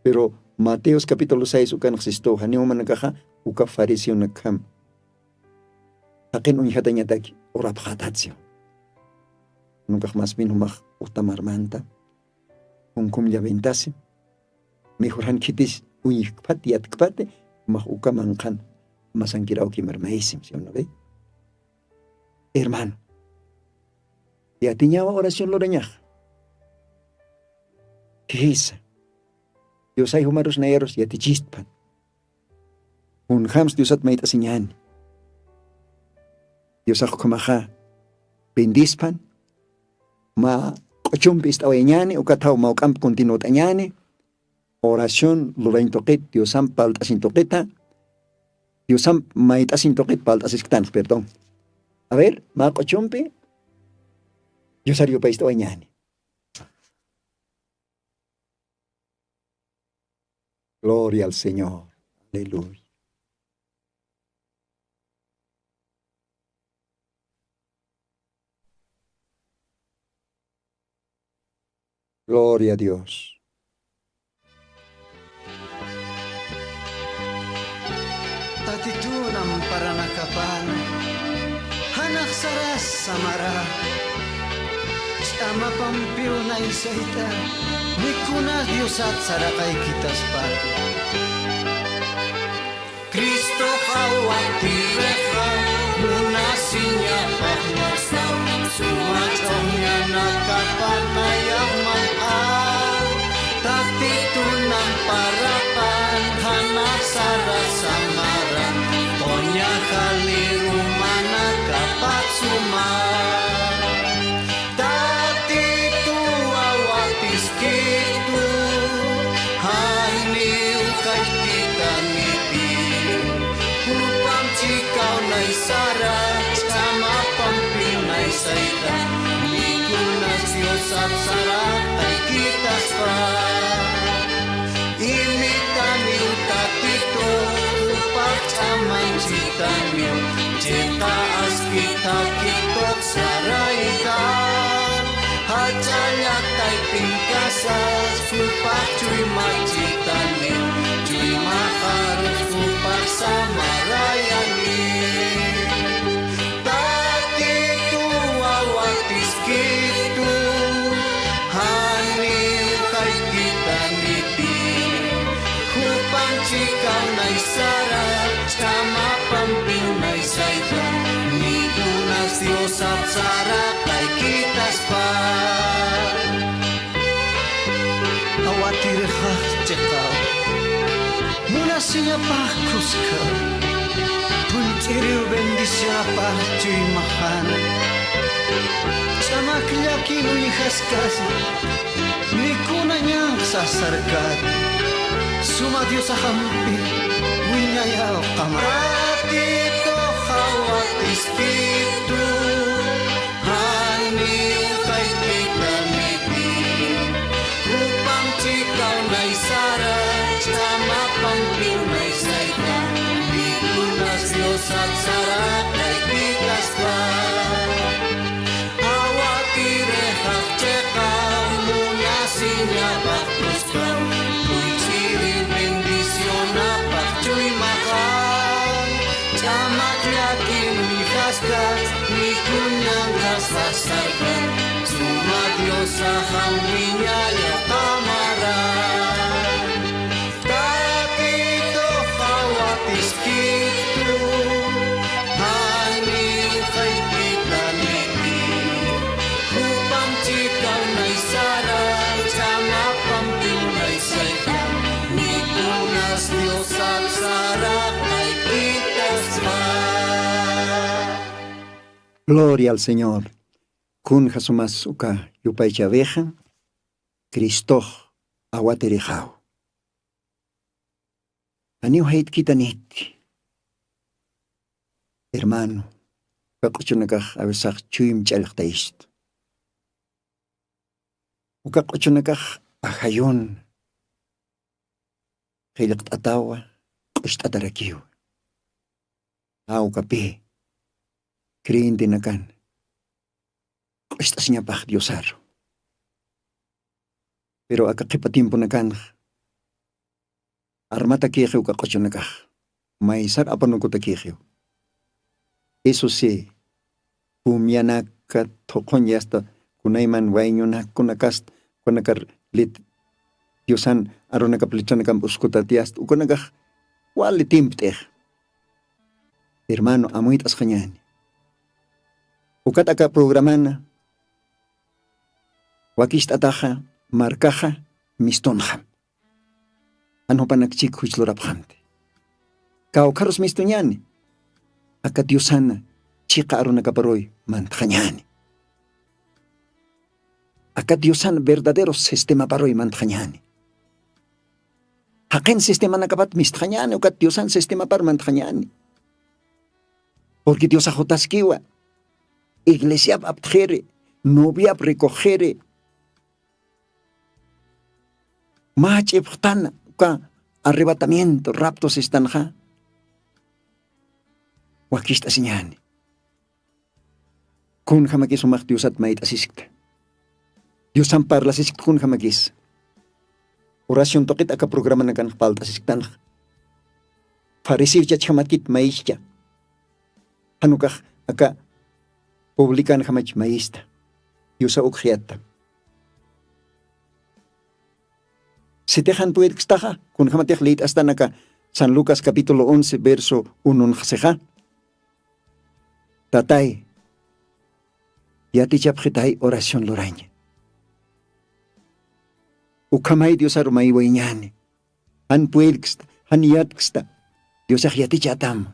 Pero Mateos capítulo 6 ukan existo, haneo nakaja, uka fariseo nakam. Haken unjataña taki, orap hatatsio. Nunca más vino más utamar manta, un ya ventase, mejor han kitis unikpati atkpate, más ukamankan, más han kirao kimermeisim, ¿sí o no ve? Hermano, ya tenía oración loreñaj. ¿Qué es? Dios hay humaros neeros ya te chistpan. Un hams Dios at meit asinyan. Dios aj kumaja bendispan. Ma cochumpis taweñane o catao maucamp continuo tañane. Oración loreñ toquet, Dios am paltasin toqueta. Dios am maitasin toquet paltasin perdón. A ver, ma cochumpi. Dios ario país taweñane. Gloria al Señor. Aleluya. Gloria a Dios. Tatitunam paranakapan, hanak saras samara, chama pampiw na isaita, mikuna Diyos at sarakay kitas pa. Cristo kawatireha, munasinya pahmasam, sumacongnya nakapanayang man-aw, tatitunang parapan, hanak sarasamaran, tonya kalirumana kapat sumar. Tatitu awatis kitu, haniw kay kita nipin, upang chikaw na'y sarat, sama pampinay saita, mikunas Diyos at sarat ay kitas pa. Imitan yung tatito, upang chamang chitan yung, chetaas kita kitok saraikan, hajalak ay pingkasas, upang chuy machitan yung, chuy makarus upang sa marayanin. Tatitu awatis kitu, haniw kay kita nipin, upang chikaw na'y sarat, kama pampinay saita, mikunas Diyos at sarat ay kitas pa. Awatirha chekaw, muna siya pakus ka, puntiriw bendisya pa chuy mahan, chama kilyakin unihas kasi, mikuna niyang sasargad, suma Diyos sa hampi, winyayaw kamara. Tatitu awatis kitu, haniw kay kita nipin, upang chikaw na'y sarat, sama pampinay saita, mikunas Diyos at sarat ay kitas pa. Awatirehak chekaw, munasinya bakros kaw, kunsiri bendisyon na pakchuy makal, chamak yakin mihaskas, mikunyang kasasarkan, suma Diyos sa hangwinyaya kamaran. Tatito kawatis kitu, haniw kay kita nipin, upang chikaw na'y sarat, sama pampinay saita, mikunas Diyos at sarat ay kitas pa. Gloria al Señor. Kun hasumas uka yupay chaveja, Cristo aguaterejao. Aniw hait kita niti. Hermano, kakuchunakah abesak chuyim chalaktaist. Ukakuchunakah ahayon. Kailakt atawa, kusht atarakiw. Aw kape, kriin tinakan. Kustas niya pak Diyosaro. Pero akakipatimpo na kan, armata kikiw kakuchunakah. May sar apanong kutakikiw. Eso sí, pumianaka tokon yasta kunayman wainyonak kunakast kunakar lit Diosan aron nakaplitzanakam uskutatiast ukunakah wali timpteh. Hermano, amuit as kanyani. Ukat aka programana wakist ataja markaja mistonja. Ano pa nagchik huislorapjante. Kao karos mistonyani. Aka Diosana chika aron nakaparoy mantjanyani. Aka Diosana verdadero sistema paroy mantjanyani. Haken sistema nakapat mistjanyani ukat Diosan sistema par mantjanyani. Porque Dios ajotaskiwa. Iglesia aptjere, novia recogere. Mache ptana ka arrebatamiento, raptos estanja. Wakista sinyani. Kun hamakis umak Diosat mait asisikta. Dios ampar la sisik kun hamakis. Oración tokit aka programa na kan palta asisiktan. Farisir ja chamatkit maisya. Hanukah aka publikan hamach maista. Dios a ukhiata. Si tejan pued kstaja kun hamatech leit hasta naka San Lucas capítulo 11 verso 1 nxeja. Tatay, yati chapjetay oración loraña. Ukamay Dios arumay wainyani. Han puelksta, han yatksta. Dios yati chatam.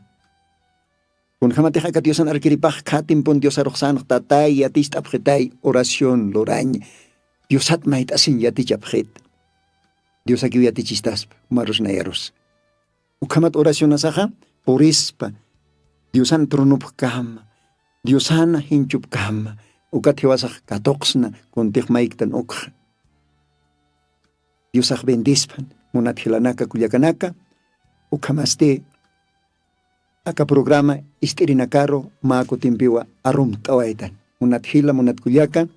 Kun hamateja ka Diosan arkiripaj katim pon Dios aroksan tatay yati chapjetay oración loraña. Dios at mait asin yati chapjet. Dios aquí yati chistas, maros nayaros. Ukamat oración asaja, porispa. Diosan tronup kama. Diosana hinchup kama. Ukat hiwasak katoksna kontih maiktan okja. Diosak bendispan. Munat hilanaka kulyakanaka. Ukamaste. Aka programa istirinakaro maako timpiwa arum tawaitan. Munat hila munat kulyaka.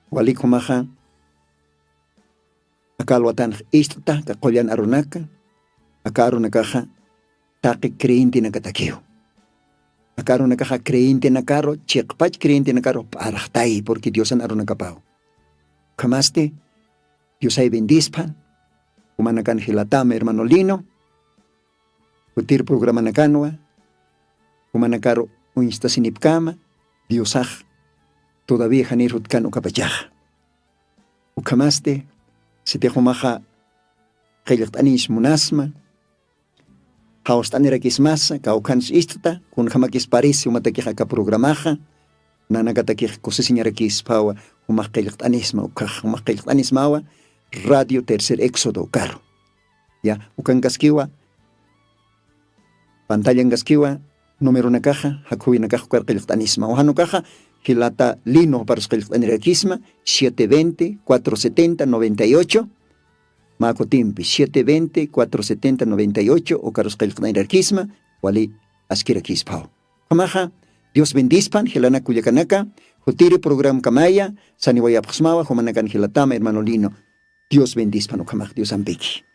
Walik humaha. Akalwatan istuta kakolyan arunaka. Akaro nakaja. Taki kreinti nakatakiw. Akaro nakaja creyente nakaro, chekpach creyente nakaro, parachtay, porque Dios an aro nakapao. Kamaste, Dios ay bendispan, umanakan hilatame hermano Lino, utir programa nakanwa, umanakaro unista sinipkama, Diosaj, todavía hanirut kano kapachaj. Ukamaste, si te humaja, kailaktanis munasma, Haustanira masa, kaukans istuta, kun hamakis parisi umatakija ka programaja, nanagatakij kosesiñara pawa, umakilaktanisma, umakilaktanismawa, radio tercer éxodo, caro. Ya, ukan gaskiwa, pantalla gaskiwa, número na caja, hakuwi na caja kilaktanisma, ohano caja, hilata lino para kilaktaniraquisma, 720-470-98, Mako timpi 720-470-98 o karos kilknairarkisma wali askirakispa. Kamaha Dios bendispan hilana kuyakanaka hutiri program kamaya saniwaya pxmawa humanakan hilatama hermano Lino. Dios bendispan o kamah Dios ampiki.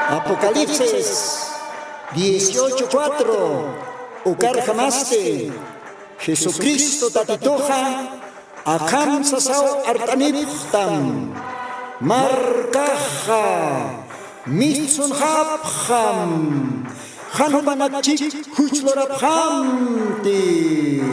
Apocalipsis 18:4. Ukar jamaste. Jesucristo tatitoja. Akam sasau artaniptam. Markaja. Mitsun hapjam. Hanumanachik huchlorabhamti.